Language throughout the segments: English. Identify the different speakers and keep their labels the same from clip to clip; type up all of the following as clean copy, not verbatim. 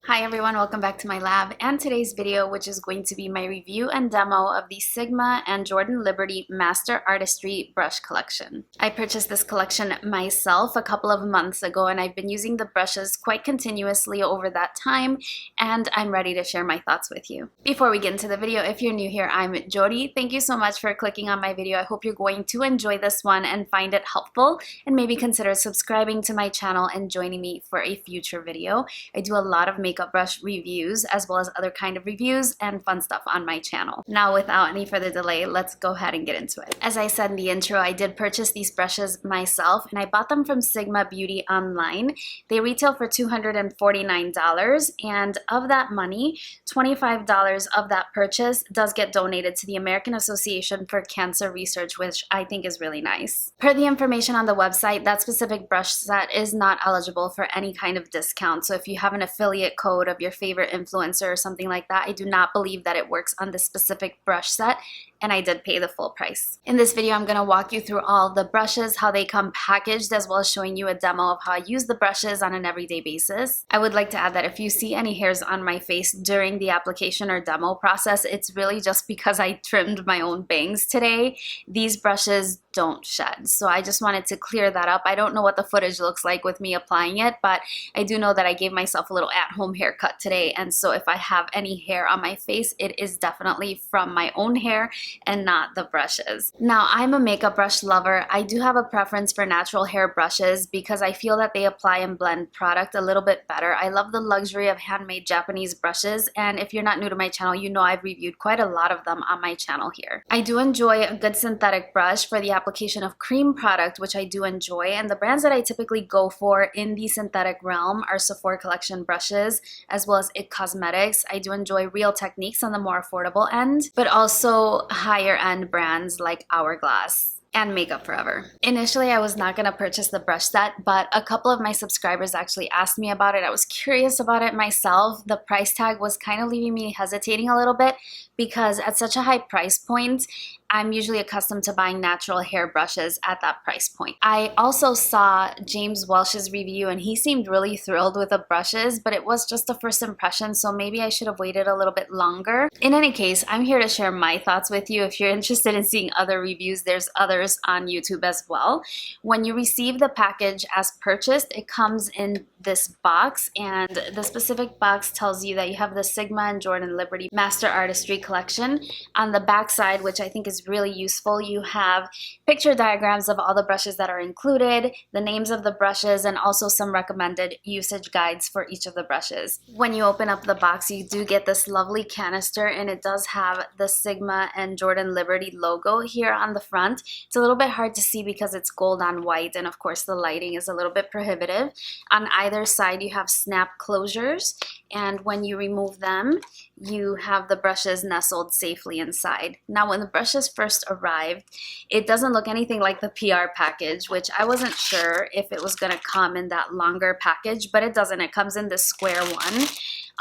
Speaker 1: Hi everyone, welcome back to my lab and today's video, which is going to be my review and demo of the Sigma and Jordan Liberty Master Artistry brush collection. I purchased this collection myself a couple of months ago and I've been using the brushes quite continuously over that time, and I'm ready to share my thoughts with you. Before we get into the video, if you're new here, I'm Yori. Thank you so much for clicking on my video. I hope you're going to enjoy this one and find it helpful, and maybe consider subscribing to my channel and joining me for a future video. I do a lot of makeup brush reviews as well as other kind of reviews and fun stuff on my channel. Now, without any further delay, let's go ahead and get into it. As I said in the intro, I did purchase these brushes myself and I bought them from Sigma Beauty online. They retail for $249, and of that money, $25 of that purchase does get donated to the American Association for Cancer Research, which I think is really nice. Per the information on the website, that specific brush set is not eligible for any kind of discount. So if you have an affiliate code of your favorite influencer or something like that, I do not believe that it works on this specific brush set, and I did pay the full price. In this video, I'm going to walk you through all of the brushes, how they come packaged, as well as showing you a demo of how I use the brushes on an everyday basis. I would like to add that if you see any hairs on my face during the application or demo process, it's really just because I trimmed my own bangs today. These brushes don't shed, so I just wanted to clear that up. I don't know what the footage looks like with me applying it, but I do know that I gave myself a little at-home haircut today, and so if I have any hair on my face, it is definitely from my own hair and not the brushes. Now, I'm a makeup brush lover. I do have a preference for natural hair brushes because I feel that they apply and blend product a little bit better. I love the luxury of handmade Japanese brushes, and if you're not new to my channel, you know I've reviewed quite a lot of them on my channel here. I do enjoy a good synthetic brush for the application of cream product, which I do enjoy, and the brands that I typically go for in the synthetic realm are Sephora Collection brushes as well as IT Cosmetics. I do enjoy Real Techniques on the more affordable end, but also higher end brands like Hourglass and Makeup Forever. Initially, I was not going to purchase the brush set, but a couple of my subscribers actually asked me about it. I was curious about it myself. The price tag was kind of leaving me hesitating a little bit because at such a high price point, I'm usually accustomed to buying natural hair brushes at that price point. I also saw James Welsh's review and he seemed really thrilled with the brushes, but it was just a first impression, so maybe I should have waited a little bit longer. In any case, I'm here to share my thoughts with you. If you're interested in seeing other reviews, there's others on YouTube as well. When you receive the package as purchased, it comes in this box, and the specific box tells you that you have the Sigma and Jordan Liberty Master Artistry collection. On the back side, which I think is really useful, you have picture diagrams of all the brushes that are included, the names of the brushes, and also some recommended usage guides for each of the brushes. When you open up the box, you do get this lovely canister, and it does have the Sigma and Jordan Liberty logo here on the front. It's a little bit hard to see because it's gold on white, and of course the lighting is a little bit prohibitive. On either side, you have snap closures, and when you remove them, you have the brushes nestled safely inside. Now, when the brushes first arrived, it doesn't look anything like the PR package, which I wasn't sure if it was going to come in that longer package, but it doesn't. It comes in the square one.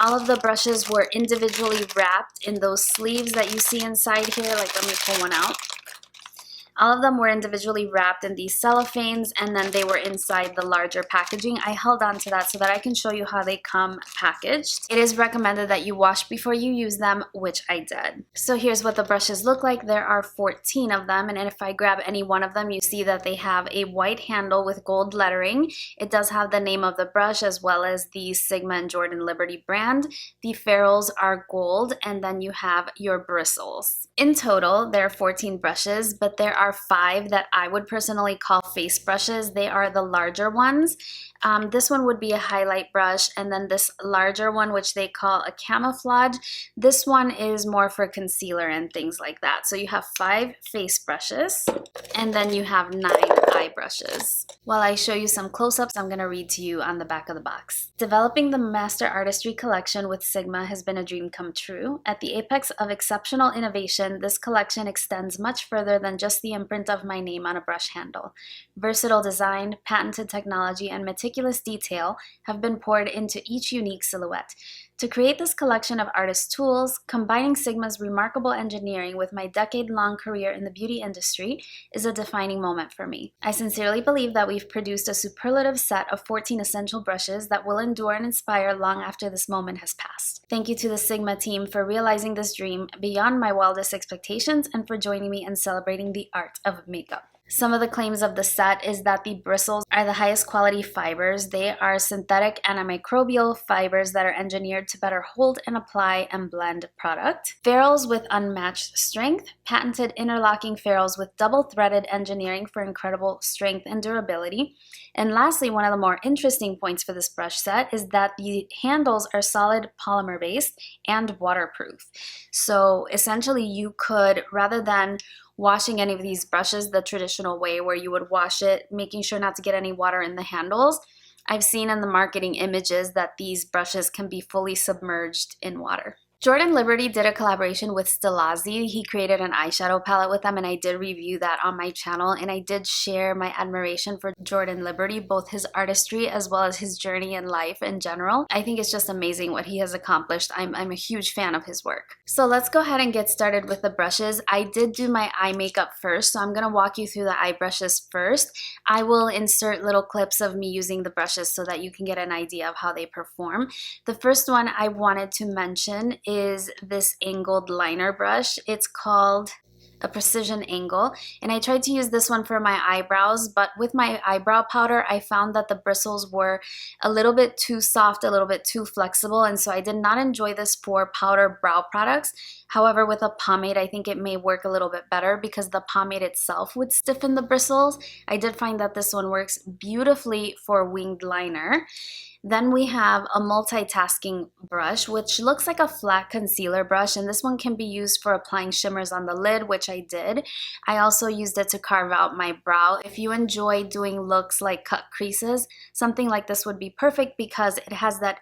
Speaker 1: All of the brushes were individually wrapped in those sleeves that you see inside here. Like, let me pull one out. All of them were individually wrapped in these cellophanes, and then they were inside the larger packaging. I held on to that so that I can show you how they come packaged. It is recommended that you wash before you use them, which I did. So here's what the brushes look like. There are 14 of them, and if I grab any one of them, you see that they have a white handle with gold lettering. It does have the name of the brush as well as the Sigma and Jordan Liberty brand. The ferrules are gold, and then you have your bristles. In total, there are 14 brushes, but there are 5 that I would personally call face brushes. They are the larger ones. This one would be a highlight brush, and then this larger one, which they call a camouflage, this one is more for concealer and things like that. So you have 5 face brushes, and then you have 9 eye brushes. While I show you some close-ups, I'm going to read to you on the back of the box. Developing the Master Artistry collection with Sigma has been a dream come true. At the apex of exceptional innovation, this collection extends much further than just the imprint of my name on a brush handle. Versatile design, patented technology, and meticulous detail have been poured into each unique silhouette. To create this collection of artist tools, combining Sigma's remarkable engineering with my decade-long career in the beauty industry is a defining moment for me. I sincerely believe that we've produced a superlative set of 14 essential brushes that will endure and inspire long after this moment has passed. Thank you to the Sigma team for realizing this dream beyond my wildest expectations and for joining me in celebrating the art of makeup. Some of the claims of the set is that the bristles are the highest quality fibers. They are synthetic antimicrobial fibers that are engineered to better hold and apply and blend product. Ferrules with unmatched strength, patented interlocking ferrules with double-threaded engineering for incredible strength and durability. And lastly, one of the more interesting points for this brush set is that the handles are solid polymer based and waterproof. So essentially you could, rather than washing any of these brushes the traditional way where you would wash it, making sure not to get any water in the handles, I've seen in the marketing images that these brushes can be fully submerged in water. Jordan Liberty did a collaboration with Stilazzi. He created an eyeshadow palette with them, and I did review that on my channel, and I did share my admiration for Jordan Liberty, both his artistry as well as his journey in life in general. I think it's just amazing what he has accomplished. I'm a huge fan of his work. So let's go ahead and get started with the brushes. I did do my eye makeup first, so I'm going to walk you through the eye brushes first. I will insert little clips of me using the brushes so that you can get an idea of how they perform. The first one I wanted to mention is this angled liner brush. It's called a precision angle, and I tried to use this one for my eyebrows, but with my eyebrow powder I found that the bristles were a little bit too soft, a little bit too flexible, and so I did not enjoy this for powder brow products. However, with a pomade I think it may work a little bit better because the pomade itself would stiffen the bristles. I did find that this one works beautifully for winged liner. Then we have a multitasking brush, which looks like a flat concealer brush, and this one can be used for applying shimmers on the lid, which I did. I also used it to carve out my brow. If you enjoy doing looks like cut creases, something like this would be perfect because it has that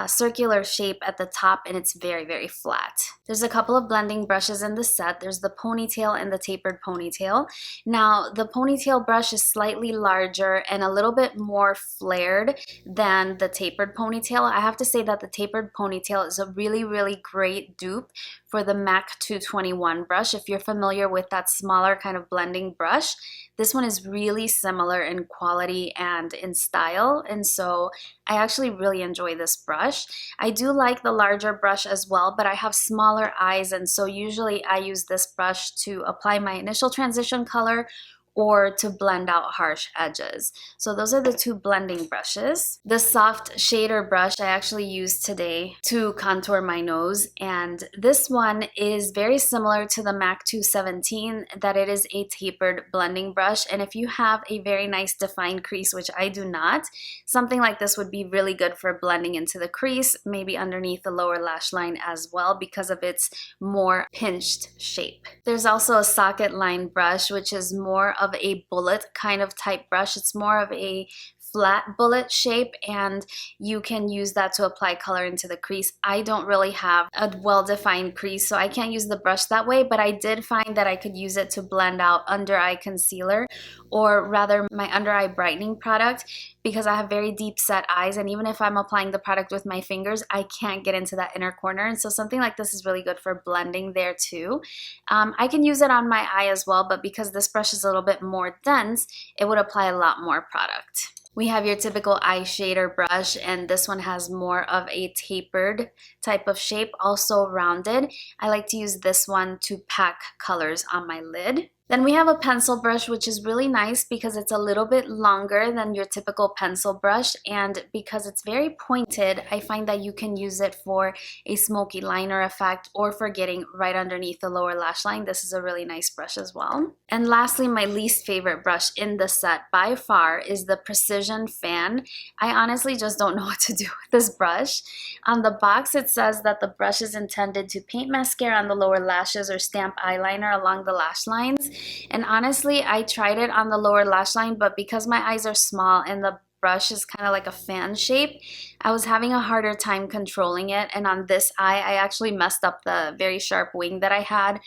Speaker 1: circular shape at the top and it's very, very flat. There's a couple of blending brushes in the set. There's the ponytail and the tapered ponytail. Now, the ponytail brush is slightly larger and a little bit more flared than the tapered ponytail. I have to say that the tapered ponytail is a really, really great dupe for the MAC 221 brush. If you're familiar with that smaller kind of blending brush, this one is really similar in quality and in style, and so I actually really enjoy this brush. I do like the larger brush as well, but I have smaller eyes, and so usually I use this brush to apply my initial transition color or to blend out harsh edges. So those are the two blending brushes. The soft shader brush I actually used today to contour my nose, and this one is very similar to the MAC 217, that it is a tapered blending brush, and if you have a very nice defined crease, which I do not, something like this would be really good for blending into the crease, maybe underneath the lower lash line as well because of its more pinched shape. There's also a socket line brush, which is more of a bullet kind of type brush. It's more of a flat bullet shape, and you can use that to apply color into the crease. I don't really have a well-defined crease, so I can't use the brush that way, but I did find that I could use it to blend out under eye concealer, or rather my under eye brightening product, because I have very deep set eyes, and even if I'm applying the product with my fingers, I can't get into that inner corner, and so something like this is really good for blending there too. I can use it on my eye as well, but because this brush is a little bit more dense, it would apply a lot more product. We have your typical eye shader brush, and this one has more of a tapered type of shape, also rounded. I like to use this one to pack colors on my lid. Then we have a pencil brush, which is really nice because it's a little bit longer than your typical pencil brush, and because it's very pointed, I find that you can use it for a smoky liner effect or for getting right underneath the lower lash line. This is a really nice brush as well. And lastly, my least favorite brush in the set by far is the Precision Fan. I honestly just don't know what to do with this brush. On the box, it says that the brush is intended to paint mascara on the lower lashes or stamp eyeliner along the lash lines. And honestly, I tried it on the lower lash line, but because my eyes are small and the brush is kind of like a fan shape, I was having a harder time controlling it. And on this eye, I actually messed up the very sharp wing that I had.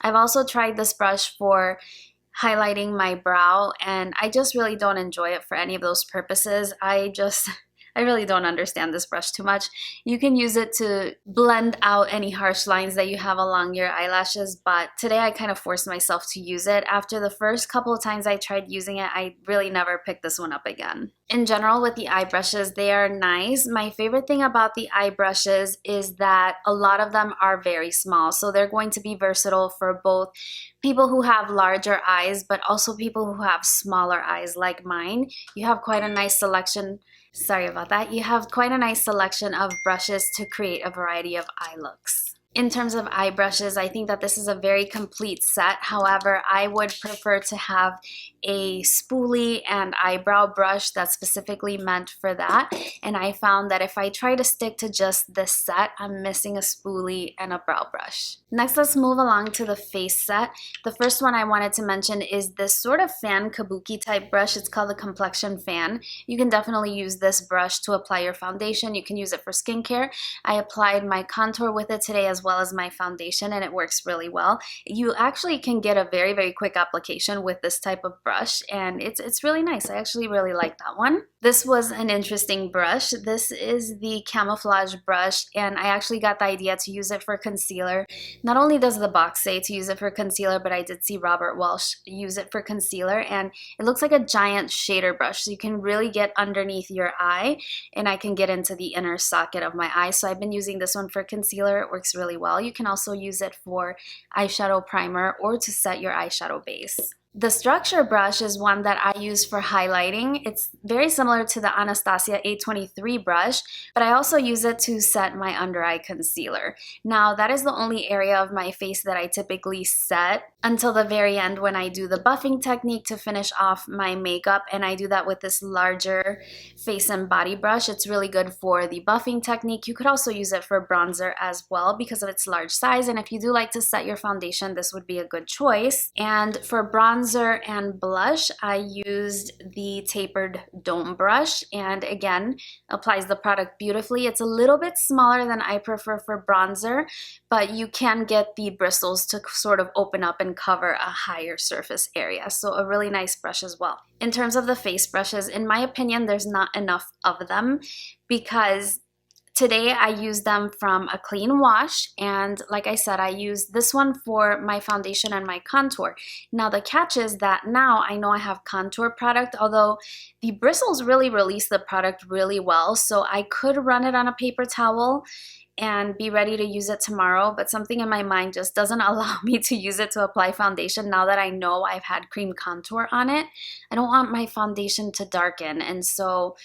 Speaker 1: I've also tried this brush for highlighting my brow, and I just really don't enjoy it for any of those purposes. I really don't understand this brush too much. You can use it to blend out any harsh lines that you have along your eyelashes, but today I kind of forced myself to use it. After the first couple of times I tried using it, I really never picked this one up again. In general, with the eye brushes, they are nice. My favorite thing about the eye brushes is that a lot of them are very small, so they're going to be versatile for both people who have larger eyes, but also people who have smaller eyes like mine. You have quite a nice selection. Sorry about that. You have quite a nice selection of brushes to create a variety of eye looks. In terms of eye brushes, I think that this is a very complete set. However, I would prefer to have a spoolie and eyebrow brush that's specifically meant for that. And I found that if I try to stick to just this set, I'm missing a spoolie and a brow brush. Next, let's move along to the face set. The first one I wanted to mention is this sort of fan kabuki type brush. It's called the Complexion fan. You can definitely use this brush to apply your foundation. You can use it for skincare. I applied my contour with it today as well as my foundation, and it works really well. You actually can get a very, very quick application with this type of brush, and it's really nice. I actually really like that one. This was an interesting brush. This is the camouflage brush, and I actually got the idea to use it for concealer. Not only does the box say to use it for concealer, but I did see Robert Walsh use it for concealer, and it looks like a giant shader brush, so you can really get underneath your eye, and I can get into the inner socket of my eye. So I've been using this one for concealer. It works really well. You can also use it for eyeshadow primer or to set your eyeshadow base. The structure brush is one that I use for highlighting. It's very similar to the Anastasia 823 brush, but I also use it to set my under eye concealer. Now, that is the only area of my face that I typically set until the very end when I do the buffing technique to finish off my makeup, and I do that with this larger face and body brush. It's really good for the buffing technique. You could also use it for bronzer as well because of its large size, and if you do like to set your foundation, this would be a good choice. And for bronzer and blush, I used the tapered dome brush, and again, applies the product beautifully. It's a little bit smaller than I prefer for bronzer, but you can get the bristles to sort of open up and cover a higher surface area. So a really nice brush as well. In terms of the face brushes, in my opinion, there's not enough of them because today I used them from a clean wash, and like I said, I used this one for my foundation and my contour. Now the catch is that now I know I have contour product, although the bristles really release the product really well, so I could run it on a paper towel and be ready to use it tomorrow, but something in my mind just doesn't allow me to use it to apply foundation now that I know I've had cream contour on it. I don't want my foundation to darken, and so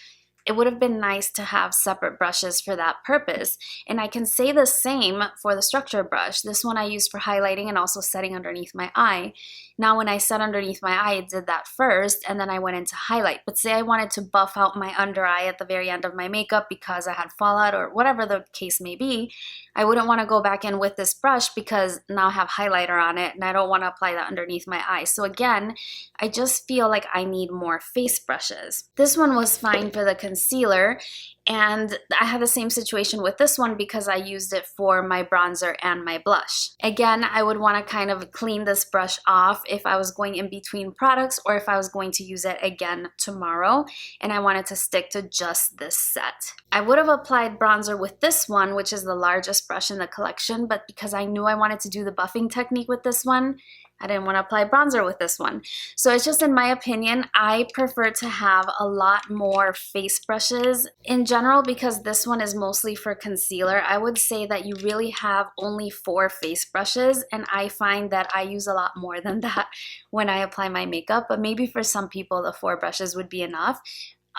Speaker 1: it would have been nice to have separate brushes for that purpose. And I can say the same for the structure brush. This one I use for highlighting and also setting underneath my eye. Now when I set underneath my eye, I did that first and then I went into highlight. But say I wanted to buff out my under eye at the very end of my makeup because I had fallout or whatever the case may be, I wouldn't want to go back in with this brush because now I have highlighter on it and I don't want to apply that underneath my eye. So again, I just feel like I need more face brushes. This one was fine for the concealer, and I had the same situation with this one because I used it for my bronzer and my blush. Again, I would want to kind of clean this brush off if I was going in between products or if I was going to use it again tomorrow and I wanted to stick to just this set. I would have applied bronzer with this one, which is the largest brush in the collection, but because I knew I wanted to do the buffing technique with this one, I didn't want to apply bronzer with this one. So it's just, in my opinion, I prefer to have a lot more face brushes in general because this one is mostly for concealer. I would say that you really have only 4 face brushes, and I find that I use a lot more than that when I apply my makeup, but maybe for some people the 4 brushes would be enough.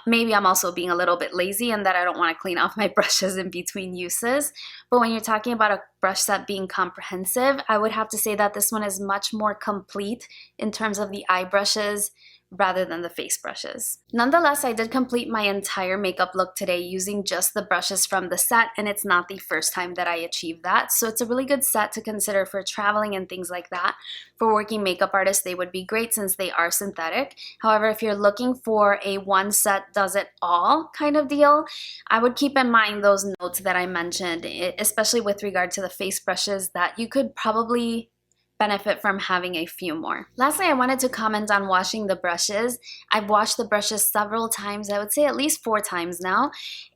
Speaker 1: Maybe I'm also being a little bit lazy and that I don't want to clean off my brushes in between uses. But when you're talking about a brush set being comprehensive, I would have to say that this one is much more complete in terms of the eye brushes rather than the face brushes. Nonetheless, I did complete my entire makeup look today using just the brushes from the set, and it's not the first time that I achieved that. So it's a really good set to consider for traveling and things like that. For working makeup artists, they would be great since they are synthetic. However, if you're looking for a one set does it all kind of deal, I would keep in mind those notes that I mentioned, especially with regard to the face brushes, that you could probably benefit from having a few more. Lastly, I wanted to comment on washing the brushes. I've washed the brushes several times, I would say at least 4 times now,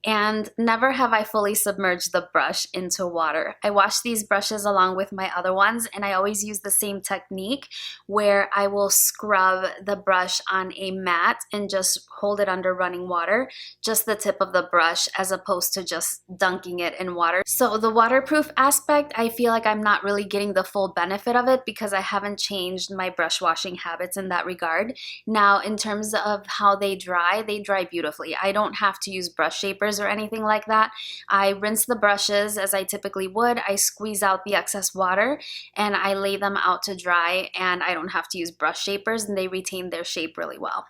Speaker 1: and never have I fully submerged the brush into water. I wash these brushes along with my other ones, and I always use the same technique where I will scrub the brush on a mat and just hold it under running water, just the tip of the brush, as opposed to just dunking it in water. So the waterproof aspect, I feel like I'm not really getting the full benefit of it because I haven't changed my brush washing habits in that regard. Now, in terms of how they dry beautifully. I don't have to use brush shapers or anything like that. I rinse the brushes as I typically would. I squeeze out the excess water and I lay them out to dry, and I don't have to use brush shapers, and they retain their shape really well.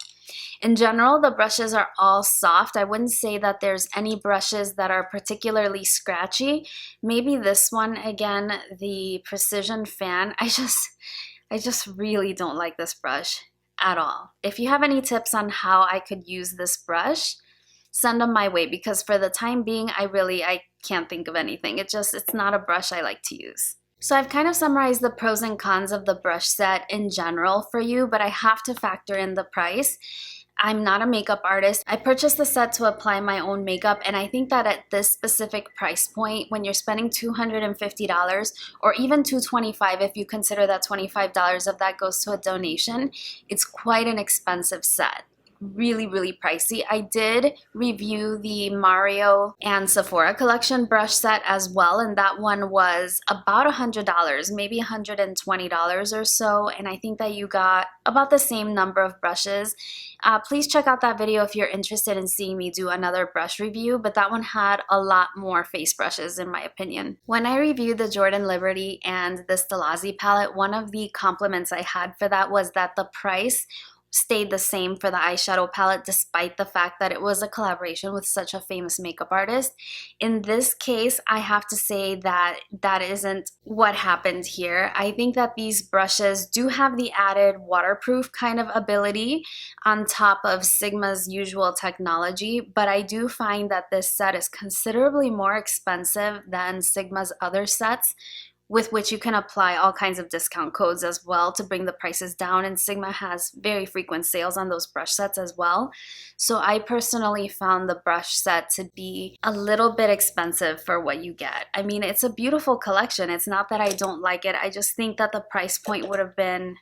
Speaker 1: In general, the brushes are all soft. I wouldn't say that there's any brushes that are particularly scratchy. Maybe this one, again, the Precision Fan. I just really don't like this brush at all. If you have any tips on how I could use this brush, send them my way, because for the time being, I can't think of anything. It's not a brush I like to use. So I've kind of summarized the pros and cons of the brush set in general for you, but I have to factor in the price. I'm not a makeup artist. I purchased the set to apply my own makeup, and I think that at this specific price point, when you're spending $250 or even $225 if you consider that $25 of that goes to a donation, it's quite an expensive set. Really, really pricey. I did review the Mario and Sephora collection brush set as well, and that one was about $100, maybe $120 or so, and I think that you got about the same number of brushes. Please check out that video if you're interested in seeing me do another brush review, but that one had a lot more face brushes in my opinion. When I reviewed the Jordan Liberty and the Stilazzi palette, one of the compliments I had for that was that the price stayed the same for the eyeshadow palette, despite the fact that it was a collaboration with such a famous makeup artist. In this case, I have to say that that isn't what happened here. I think that these brushes do have the added waterproof kind of ability on top of Sigma's usual technology, but I do find that this set is considerably more expensive than Sigma's other sets, with which you can apply all kinds of discount codes as well to bring the prices down, and Sigma has very frequent sales on those brush sets as well. So I personally found the brush set to be a little bit expensive for what you get. I mean, it's a beautiful collection. It's not that I don't like it. I just think that the price point would have been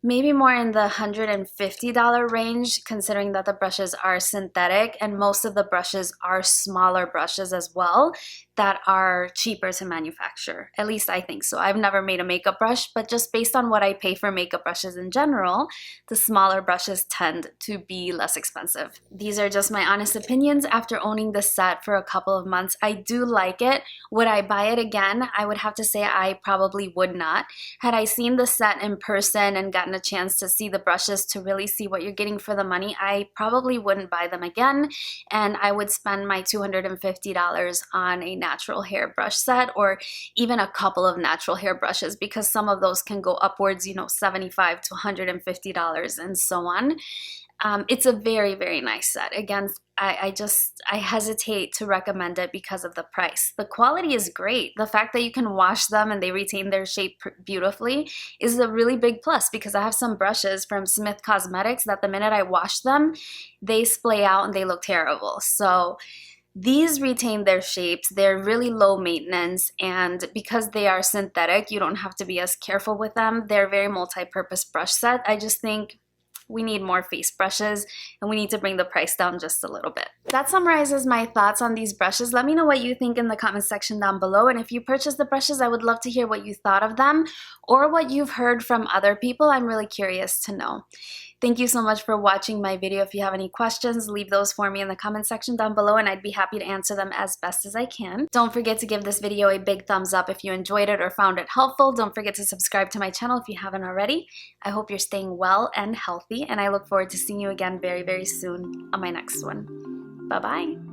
Speaker 1: maybe more in the $150 range, considering that the brushes are synthetic and most of the brushes are smaller brushes as well that are cheaper to manufacture. At least I think so. I've never made a makeup brush, but just based on what I pay for makeup brushes in general, the smaller brushes tend to be less expensive. These are just my honest opinions after owning the set for a couple of months. I do like it. Would I buy it again? I would have to say I probably would not. Had I seen the set in person and gotten a chance to see the brushes to really see what you're getting for the money, I probably wouldn't buy them again, and I would spend my $250 on a natural hair brush set, or even a couple of natural hair brushes, because some of those can go upwards, you know, $75 to $150 and so on. It's a very, very nice set. Again, I hesitate to recommend it because of the price. The quality is great. The fact that you can wash them and they retain their shape beautifully is a really big plus, because I have some brushes from Smith Cosmetics that the minute I wash them, they splay out and they look terrible. So these retain their shapes. They're really low maintenance, and because they are synthetic, you don't have to be as careful with them. They're a very multi-purpose brush set. I just think we need more face brushes and we need to bring the price down just a little bit. That summarizes my thoughts on these brushes. Let me know what you think in the comment section down below, and if you purchased the brushes, I would love to hear what you thought of them or what you've heard from other people. I'm really curious to know. Thank you so much for watching my video. If you have any questions, leave those for me in the comment section down below and I'd be happy to answer them as best as I can. Don't forget to give this video a big thumbs up if you enjoyed it or found it helpful. Don't forget to subscribe to my channel if you haven't already. I hope you're staying well and healthy, and I look forward to seeing you again very, very soon on my next one. Bye-bye.